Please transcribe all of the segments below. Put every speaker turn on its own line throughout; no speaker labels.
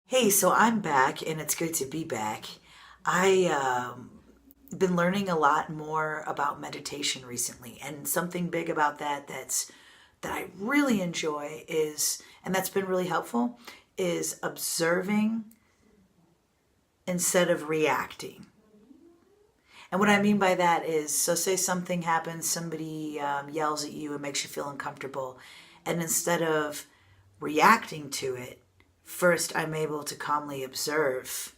Hey, so I'm back and it's good to be back. I been learning a lot more about meditation recently, and something big about that I really enjoy is, and that's been really helpful, is observing instead of reacting. And what I mean by that is, so say something happens, somebody yells at you and makes you feel uncomfortable, and instead of reacting to it, first I'm able to calmly observe.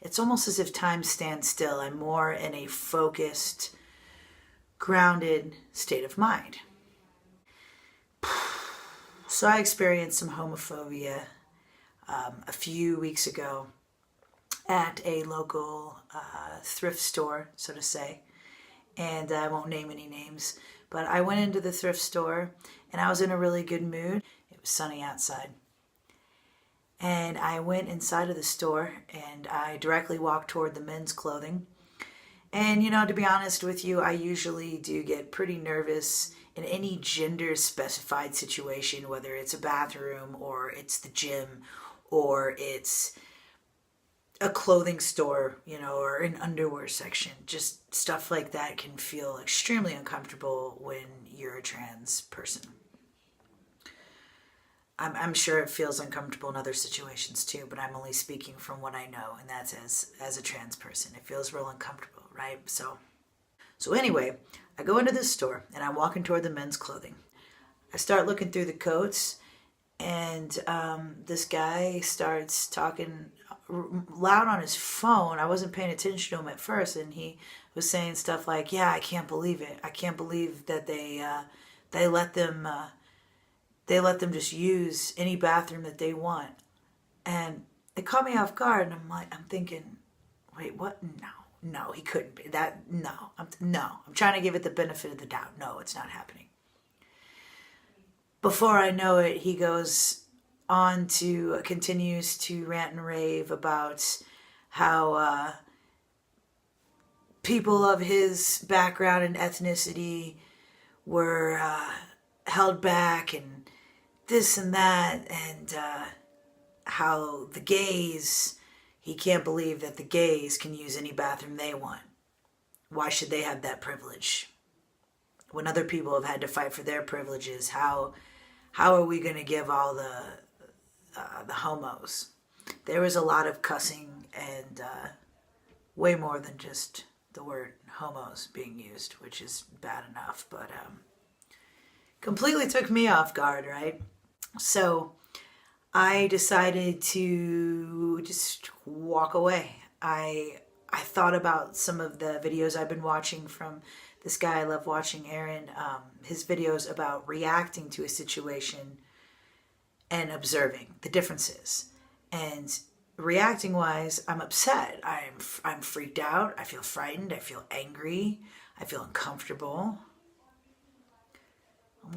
It's almost as if time stands still. I'm more in a focused, grounded state of mind. So I experienced some homophobia a few weeks ago at a local thrift store, so to say. And I won't name any names, but I went into the thrift store and I was in a really good mood. It was sunny outside. And I went inside of the store and I directly walked toward the men's clothing. And to be honest with you, I usually do get pretty nervous in any gender specified situation, whether it's a bathroom or it's the gym or it's a clothing store, or an underwear section. Just stuff like that can feel extremely uncomfortable when you're a trans person. I'm sure it feels uncomfortable in other situations too, but I'm only speaking from what I know, and that's as a trans person. It feels real uncomfortable, right? So anyway, I go into this store and I'm walking toward the men's clothing. I start looking through the coats, and this guy starts talking loud on his phone. I wasn't paying attention to him at first, and he was saying stuff like, "Yeah, I can't believe it. I can't believe that they let them." They let them just use any bathroom that they want. And it caught me off guard, and I'm thinking, wait, what? No, he couldn't be. I'm trying to give it the benefit of the doubt. No, it's not happening. Before I know it, he goes on to, continues to rant and rave about how people of his background and ethnicity were held back and this and that, and how the gays, he can't believe that the gays can use any bathroom they want. Why should they have that privilege? When other people have had to fight for their privileges, how are we going to give all the homos? There was a lot of cussing and way more than just the word homos being used, which is bad enough, but completely took me off guard, right? So I decided to just walk away. I thought about some of the videos I've been watching from this guy I love watching, Aaron, his videos about reacting to a situation and observing the differences. And reacting wise, I'm upset. I'm freaked out. I feel frightened. I feel angry. I feel uncomfortable.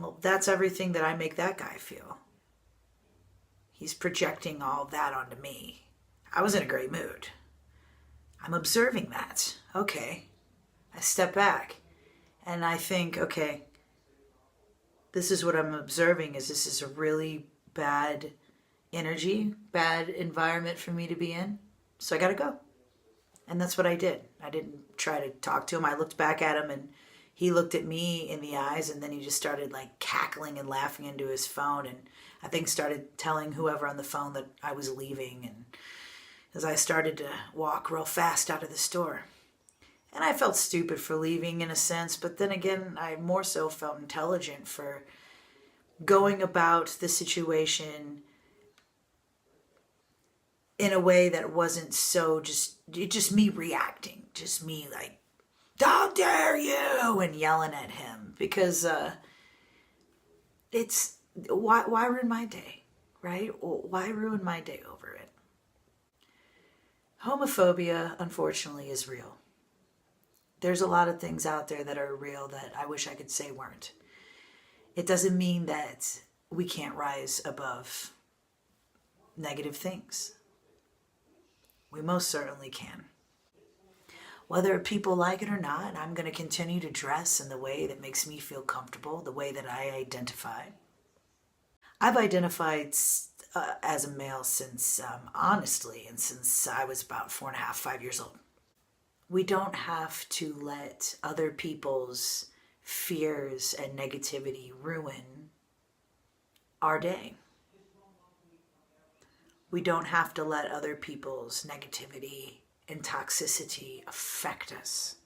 Well, that's everything that I make that guy feel. He's projecting all that onto me. I was in a great mood. I'm observing that. Okay. I step back and I think, okay, this is what I'm observing, is this is a really bad energy, bad environment for me to be in. So I got to go. And that's what I did. I didn't try to talk to him. I looked back at him and he looked at me in the eyes, and then he just started like cackling and laughing into his phone, and I think started telling whoever on the phone that I was leaving, and as I started to walk real fast out of the store. And I felt stupid for leaving in a sense, but then again, I more so felt intelligent for going about the situation in a way that wasn't so just me reacting, just me like, how dare you, and yelling at him, because it's why ruin my day, right? Why ruin my day over it? Homophobia, unfortunately, is real. There's a lot of things out there that are real that I wish I could say weren't. It doesn't mean that we can't rise above negative things. We most certainly can. Whether people like it or not, I'm going to continue to dress in the way that makes me feel comfortable, the way that I identify. I've identified as a male since, honestly, and since I was about 4.5, 5 years old. We don't have to let other people's fears and negativity ruin our day. We don't have to let other people's negativity and toxicity affect us.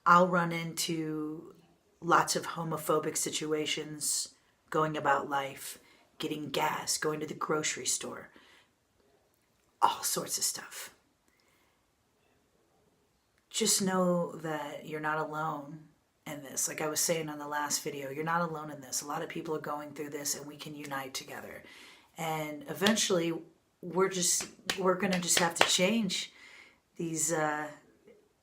I'll run into lots of homophobic situations going about life, getting gas, going to the grocery store, all sorts of stuff. Just know that you're not alone in this. Like I was saying on the last video, you're not alone in this. A lot of people are going through this, and we can unite together. And eventually we're going to just have to change these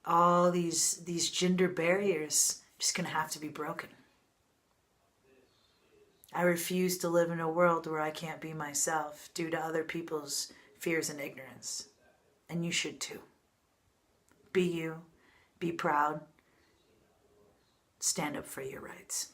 all these gender barriers. Just going to have to be broken. I refuse to live in a world where I can't be myself due to other people's fears and ignorance. And you should too. Be you. Be proud. Stand up for your rights.